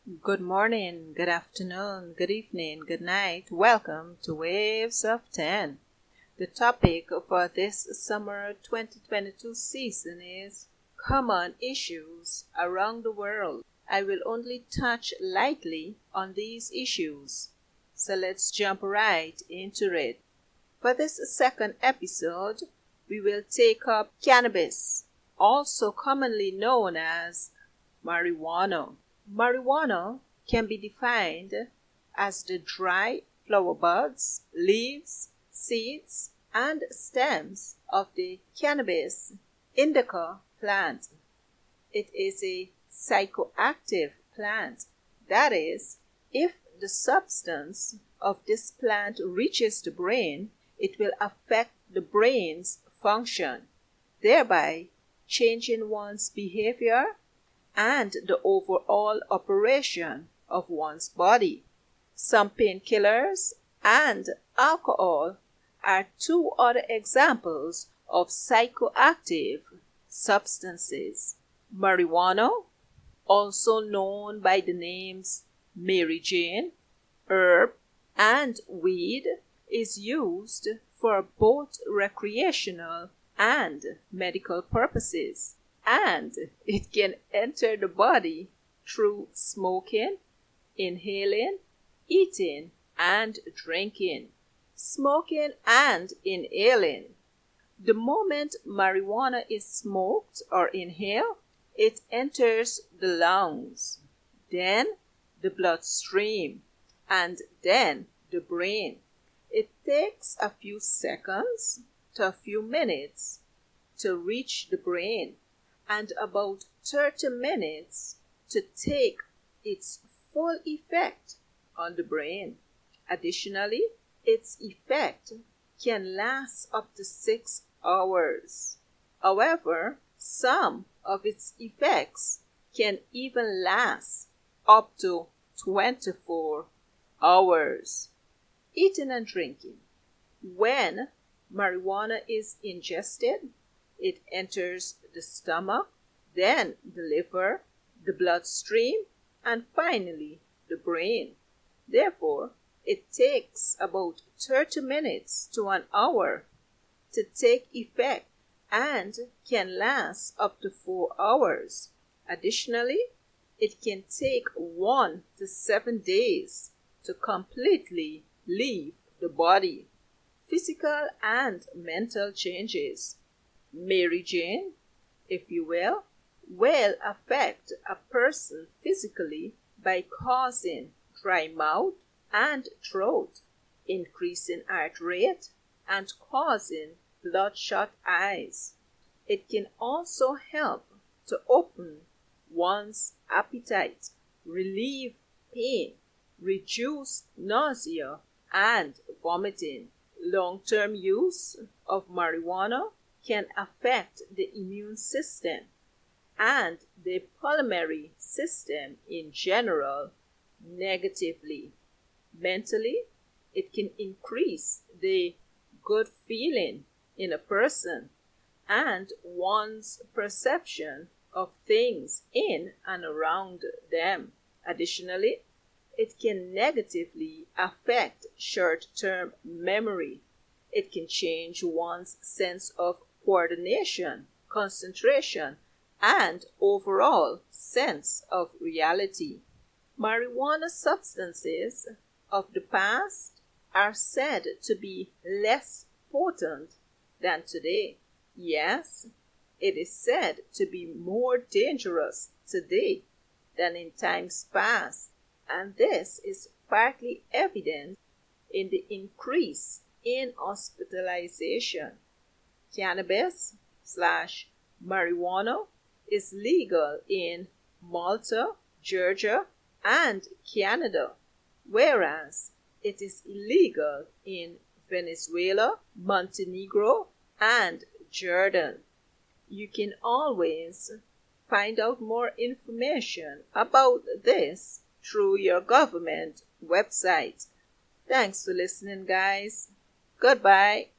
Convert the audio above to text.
Good morning, good afternoon, good evening, good night. Welcome to Waves of 10. The topic for this summer 2022 season is common issues around the world. I will only touch lightly on these issues. So let's jump right into it. For this second episode, we will take up cannabis, also commonly known as marijuana. Marijuana can be defined as the dry flower buds, leaves, seeds, and stems of the Cannabis indica plant. It is a psychoactive plant. That is, if the substance of this plant reaches the brain, it will affect the brain's function, thereby changing one's behavior and the overall operation of one's body. Some painkillers and alcohol are two other examples of psychoactive substances. Marijuana, also known by the names Mary Jane, herb, and weed, is used for both recreational and medical purposes, and it can enter the body through smoking, inhaling, eating, and drinking. Smoking and inhaling. The moment marijuana is smoked or inhaled, it enters the lungs, then the bloodstream, and then the brain. It takes a few seconds to a few minutes to reach the brain, and about 30 minutes to take its full effect on the brain. Additionally, its effect can last up to 6 hours. However, some of its effects can even last up to 24 hours. Eating and drinking. When marijuana is ingested, it enters the stomach, then the liver, the bloodstream, and finally the brain. Therefore, it takes about 30 minutes to an hour to take effect and can last up to 4 hours. Additionally, it can take 1 to 7 days to completely leave the body. Physical and mental changes. Mary Jane, if you will affect a person physically by causing dry mouth and throat, increasing heart rate, and causing bloodshot eyes. It can also help to open one's appetite, relieve pain, reduce nausea and vomiting. Long-term use of marijuana can affect the immune system and the pulmonary system in general negatively. Mentally, it can increase the good feeling in a person and one's perception of things in and around them. Additionally, it can negatively affect short-term memory. It can change one's sense of coordination, concentration, and overall sense of reality. Marijuana substances of the past are said to be less potent than today. Yes, it is said to be more dangerous today than in times past, and this is partly evident in the increase in hospitalization. Cannabis/marijuana is legal in Malta, Georgia, and Canada, whereas it is illegal in Venezuela, Montenegro, and Jordan. You can always find out more information about this through your government website. Thanks for listening, guys. Goodbye.